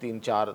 3-4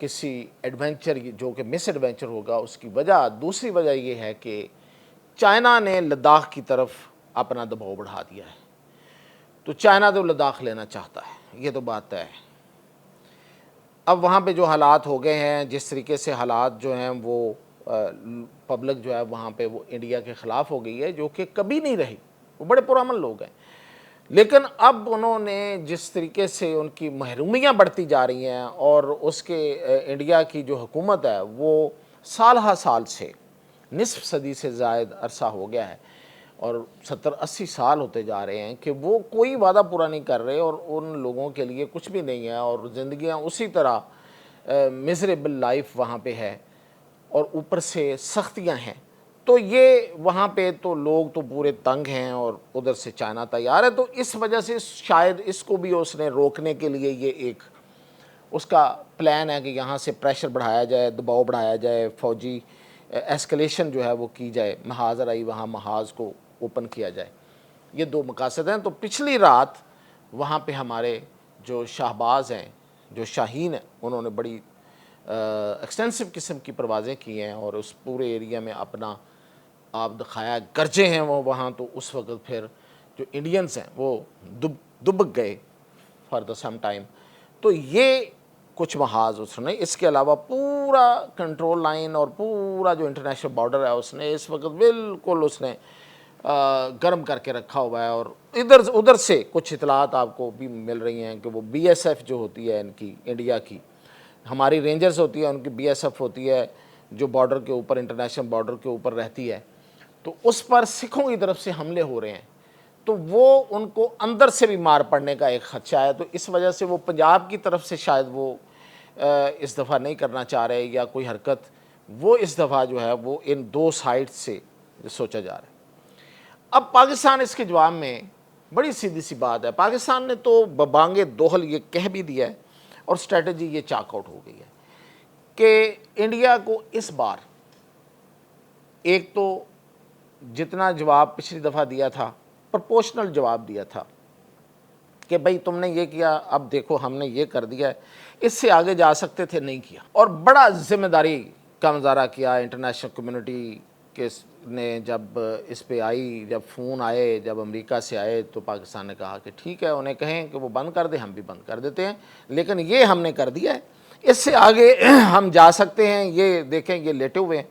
کسی ایڈونچر جو کہ مس ایڈونچر ہوگا اس کی وجہ، دوسری وجہ یہ ہے کہ چائنا نے لداخ کی طرف اپنا دباؤ بڑھا دیا ہے۔ تو چائنا تو لداخ لینا چاہتا ہے، یہ تو بات ہے۔ اب وہاں پہ جو حالات ہو گئے ہیں، جس طریقے سے حالات جو ہیں وہ پبلک جو ہے وہاں پہ وہ انڈیا کے خلاف ہو گئی ہے، جو کہ کبھی نہیں رہی، وہ بڑے پرامن لوگ ہیں، لیکن اب انہوں نے جس طریقے سے ان کی محرومیاں بڑھتی جا رہی ہیں، اور اس کے انڈیا کی جو حکومت ہے وہ سال ہا سال سے نصف صدی سے زائد عرصہ ہو گیا ہے، اور 70-80 سال ہوتے جا رہے ہیں کہ وہ کوئی وعدہ پورا نہیں کر رہے، اور ان لوگوں کے لیے کچھ بھی نہیں ہے، اور زندگیاں اسی طرح میزریبل لائف وہاں پہ ہے، اور اوپر سے سختیاں ہیں۔ تو یہ وہاں پہ تو لوگ تو پورے تنگ ہیں، اور ادھر سے چائنا تیار ہے، تو اس وجہ سے شاید اس کو بھی اس نے روکنے کے لیے یہ ایک اس کا پلان ہے کہ یہاں سے پریشر بڑھایا جائے، دباؤ بڑھایا جائے، فوجی ایسکلیشن جو ہے وہ کی جائے، محاذ رائی وہاں محاذ کو اوپن کیا جائے۔ یہ دو مقاصد ہیں۔ تو پچھلی رات وہاں پہ ہمارے جو شاہباز ہیں، جو شاہین ہیں، انہوں نے بڑی ایکسٹینسو قسم کی پروازیں کی ہیں، اور اس پورے ایریا میں اپنا آپ دکھایا، گرجے ہیں وہ وہاں۔ تو اس وقت پھر جو انڈینز ہیں وہ دبک گئے فار دا سم ٹائم۔ تو یہ کچھ محاذ اس نے، اس کے علاوہ پورا کنٹرول لائن اور پورا جو انٹرنیشنل بارڈر ہے اس نے اس وقت بالکل اس نے گرم کر کے رکھا ہوا ہے۔ اور ادھر سے کچھ اطلاعات آپ کو بھی مل رہی ہیں کہ وہ بی ایس ایف جو ہوتی ہے ان کی، انڈیا کی، ہماری رینجرز ہوتی ہے، ان کی بی ایس ایف ہوتی ہے جو بارڈر کے اوپر، انٹرنیشنل بارڈر کے اوپر رہتی ہے، تو اس پر سکھوں کی طرف سے حملے ہو رہے ہیں، تو وہ ان کو اندر سے بھی مار پڑنے کا ایک خدشہ ہے۔ تو اس وجہ سے وہ پنجاب کی طرف سے شاید وہ اس دفعہ نہیں کرنا چاہ رہے، یا کوئی حرکت وہ اس دفعہ جو ہے وہ ان دو سائڈ سے سوچا جا رہا ہے۔ اب پاکستان اس کے جواب میں بڑی سیدھی سی بات ہے، پاکستان نے تو ببانگ دوہل یہ کہہ بھی دیا ہے، اور اسٹریٹجی یہ چاک آؤٹ ہو گئی ہے کہ انڈیا کو اس بار ایک تو جتنا جواب پچھلی دفعہ دیا تھا پرپورشنل جواب دیا تھا کہ بھئی تم نے یہ کیا، اب دیکھو ہم نے یہ کر دیا ہے، اس سے آگے جا سکتے تھے، نہیں کیا، اور بڑا ذمہ داری کا مظاہرہ کیا انٹرنیشنل کمیونٹی کے نے۔ جب اس پہ آئی، جب فون آئے، جب امریکہ سے آئے، تو پاکستان نے کہا کہ ٹھیک ہے، انہیں کہیں کہ وہ بند کر دیں، ہم بھی بند کر دیتے ہیں، لیکن یہ ہم نے کر دیا ہے، اس سے آگے ہم جا سکتے ہیں، یہ دیکھیں یہ لیٹے ہوئے ہیں،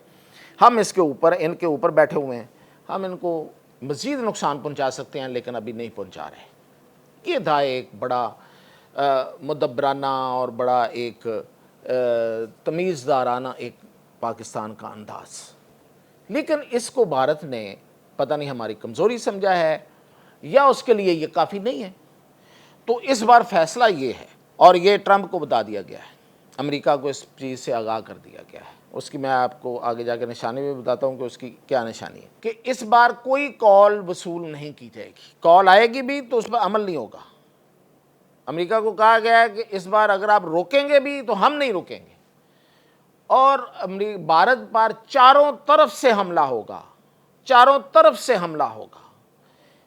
ہم اس کے اوپر، ان کے اوپر بیٹھے ہوئے ہیں، ہم ان کو مزید نقصان پہنچا سکتے ہیں، لیکن ابھی نہیں پہنچا رہے۔ یہ تھا ایک بڑا مدبرانہ اور بڑا ایک تمیزدارانہ ایک پاکستان کا انداز، لیکن اس کو بھارت نے پتہ نہیں ہماری کمزوری سمجھا ہے، یا اس کے لیے یہ کافی نہیں ہے۔ تو اس بار فیصلہ یہ ہے، اور یہ ٹرمپ کو بتا دیا گیا ہے، امریکہ کو اس چیز سے آگاہ کر دیا گیا ہے، اس کی میں آپ کو آگے جا کے نشانی بھی بتاتا ہوں کہ اس کی کیا نشانی ہے، کہ اس بار کوئی کال وصول نہیں کی جائے گی، کال آئے گی بھی تو اس پر عمل نہیں ہوگا۔ امریکہ کو کہا گیا ہے کہ اس بار اگر آپ روکیں گے بھی تو ہم نہیں روکیں گے، اور بھارت پر چاروں طرف سے حملہ ہوگا، چاروں طرف سے حملہ ہوگا۔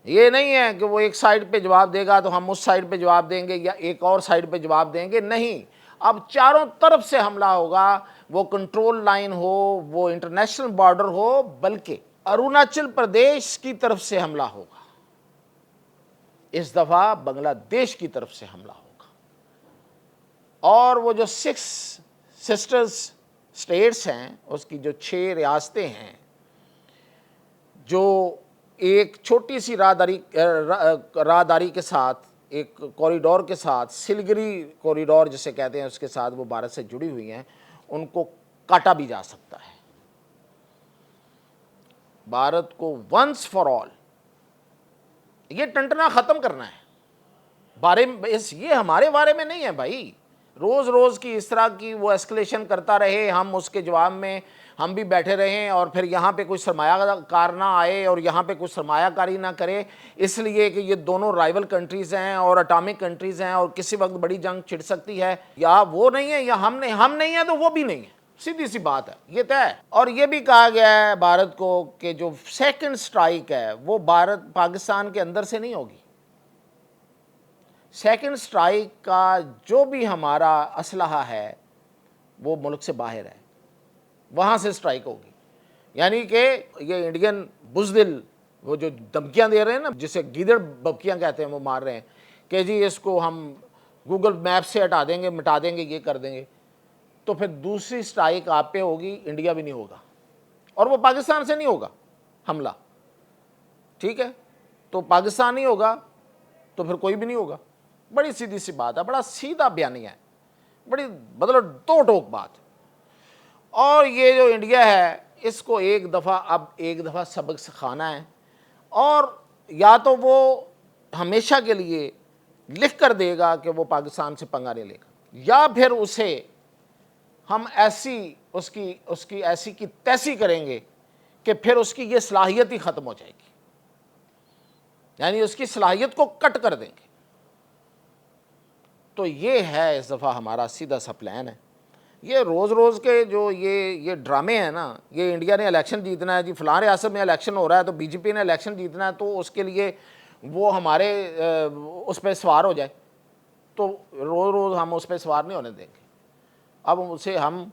یہ نہیں ہے کہ وہ ایک سائیڈ پہ جواب دے گا تو ہم اس سائیڈ پہ جواب دیں گے، یا ایک اور سائیڈ پہ جواب دیں گے، نہیں، اب چاروں طرف سے حملہ ہوگا، وہ کنٹرول لائن ہو، وہ انٹرنیشنل بارڈر ہو، بلکہ اروناچل پردیش کی طرف سے حملہ ہوگا، اس دفعہ بنگلہ دیش کی طرف سے حملہ ہوگا، اور وہ جو 6 سسٹرز سٹیٹس ہیں، اس کی جو 6 ریاستیں ہیں، جو ایک چھوٹی سی راہداری کے ساتھ، ایک کوریڈور کے ساتھ، سلگری کوریڈور جسے کہتے ہیں، اس کے ساتھ وہ بھارت سے جڑی ہوئی ہیں، ان کو کاٹا بھی جا سکتا ہے۔ بھارت کو ونس فار آل یہ ٹنٹنا ختم کرنا ہے۔ یہ ہمارے بارے میں نہیں ہے بھائی، روز روز کی اس طرح کی وہ ایسکلیشن کرتا رہے، ہم اس کے جواب میں ہم بھی بیٹھے رہیں، اور پھر یہاں پہ کوئی سرمایہ کار نہ آئے اور یہاں پہ کوئی سرمایہ کاری نہ کرے، اس لیے کہ یہ دونوں رائیول کنٹریز ہیں اور اٹامک کنٹریز ہیں، اور کسی وقت بڑی جنگ چھڑ سکتی ہے، یا وہ نہیں ہے یا ہم نہیں ہیں تو وہ بھی نہیں ہے، سیدھی سی بات ہے، یہ طے ہے۔ اور یہ بھی کہا گیا ہے بھارت کو کہ جو سیکنڈ سٹرائک ہے وہ پاکستان کے اندر سے نہیں ہوگی۔ سیکنڈ سٹرائک کا جو بھی ہمارا اسلحہ ہے وہ ملک سے باہر ہے، وہاں سے سٹرائک ہوگی. یعنی کہ یہ انڈین بزدل وہ جو دھمکیاں دے رہے ہیں نا، جسے گیدڑ ببکیاں کہتے ہیں، وہ مار رہے ہیں کہ جی اس کو ہم گوگل میپ سے ہٹا دیں گے، مٹا دیں گے، یہ کر دیں گے، تو پھر دوسری سٹرائک آپ پہ ہوگی، انڈیا بھی نہیں ہوگا، اور وہ پاکستان سے نہیں ہوگا حملہ. ٹھیک ہے، تو پاکستان نہیں ہوگا تو پھر کوئی بھی نہیں ہوگا. بڑی سیدھی سی بات ہے، بڑا سیدھا بیانیہ ہے، بڑی مطلب دو ٹوک بات. اور یہ جو انڈیا ہے اس کو ایک دفعہ سبق سکھانا ہے، اور یا تو وہ ہمیشہ کے لیے لکھ کر دے گا کہ وہ پاکستان سے پنگا نہیں لے گا، یا پھر اسے ہم اس کی ایسی کی تیسی کریں گے کہ پھر اس کی یہ صلاحیت ہی ختم ہو جائے گی، یعنی اس کی صلاحیت کو کٹ کر دیں گے. تو یہ ہے اس دفعہ ہمارا سیدھا سا پلان ہے. یہ روز روز کے جو یہ ڈرامے ہیں نا، یہ انڈیا نے الیکشن جیتنا ہے جی، فلاں ریاست میں الیکشن ہو رہا ہے تو بی جے پی نے الیکشن جیتنا ہے، تو اس کے لیے وہ ہمارے اس پہ سوار ہو جائے، تو روز روز ہم اس پہ سوار نہیں ہونے دیں گے. اب اسے ہم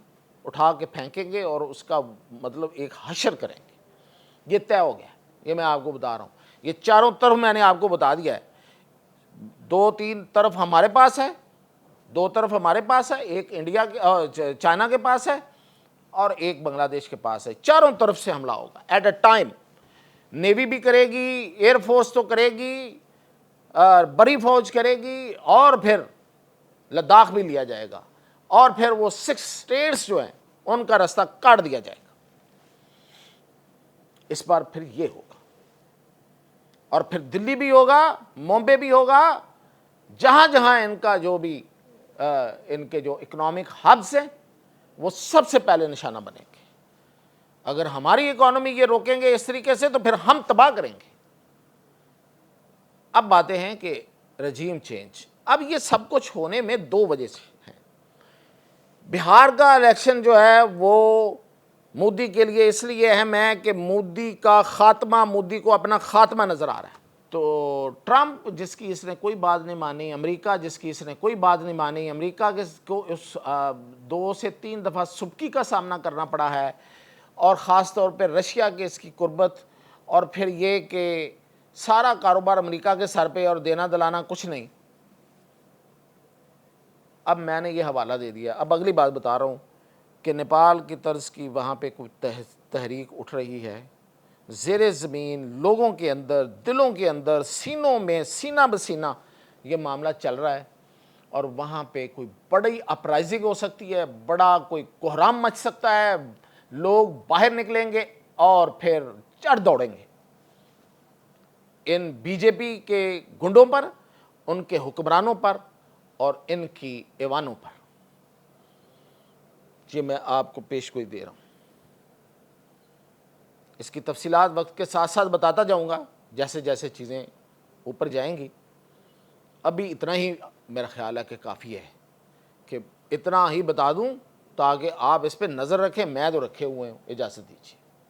اٹھا کے پھینکیں گے اور اس کا مطلب ایک حشر کریں گے. یہ طے ہو گیا، یہ میں آپ کو بتا رہا ہوں. یہ چاروں طرف میں نے آپ کو بتا دیا ہے. 2-3 طرف ہمارے پاس ہے، 2 طرف ہمارے پاس ہے، ایک انڈیا کے چائنا کے پاس ہے اور ایک بنگلہ دیش کے پاس ہے. چاروں طرف سے حملہ ہوگا ایٹ اے ٹائم. نیوی بھی کرے گی، ایئر فورس تو کرے گی، بڑی فوج کرے گی، اور پھر لداخ بھی لیا جائے گا، اور پھر وہ 6 اسٹیٹس جو ہیں ان کا راستہ کاٹ دیا جائے گا. اس بار پھر یہ ہوگا، اور پھر دلی بھی ہوگا، ممبئی بھی ہوگا، جہاں جہاں ان کا جو بھی ان کے جو اکنامک ہبز ہیں وہ سب سے پہلے نشانہ بنیں گے. اگر ہماری اکانومی یہ روکیں گے اس طریقے سے تو پھر ہم تباہ کریں گے. اب باتیں ہیں کہ رجیم چینج. اب یہ سب کچھ ہونے میں 2 وجہ سے ہیں. بہار کا الیکشن جو ہے وہ مودی کے لیے اس لیے اہم ہے کہ مودی کو اپنا خاتمہ نظر آ رہا ہے. تو ٹرمپ جس کی اس نے کوئی بات نہیں مانی، امریکہ جس کی اس نے کوئی بات نہیں مانی، امریکہ کو اس 2 سے 3 دفعہ سبکی کا سامنا کرنا پڑا ہے، اور خاص طور پہ رشیا کے اس کی قربت، اور پھر یہ کہ سارا کاروبار امریکہ کے سر پہ اور دینا دلانا کچھ نہیں. اب میں نے یہ حوالہ دے دیا. اب اگلی بات بتا رہا ہوں کہ نیپال کی طرز کی وہاں پہ کوئی تحریک اٹھ رہی ہے زیر زمین، لوگوں کے اندر، دلوں کے اندر، سینوں میں سینہ بسینہ یہ معاملہ چل رہا ہے، اور وہاں پہ کوئی بڑی اپرائزنگ ہو سکتی ہے، بڑا کوئی کوہرام مچ سکتا ہے، لوگ باہر نکلیں گے اور پھر چڑھ دوڑیں گے ان بی جے پی کے گنڈوں پر، ان کے حکمرانوں پر اور ان کی ایوانوں پر. یہ میں آپ کو پیش گوئی دے رہا ہوں. اس کی تفصیلات وقت کے ساتھ ساتھ بتاتا جاؤں گا جیسے جیسے چیزیں اوپر جائیں گی. ابھی اتنا ہی میرا خیال ہے کہ کافی ہے کہ اتنا ہی بتا دوں تاکہ آپ اس پہ نظر رکھیں. میں تو رکھے ہوئے ہوں. اجازت دیجیے.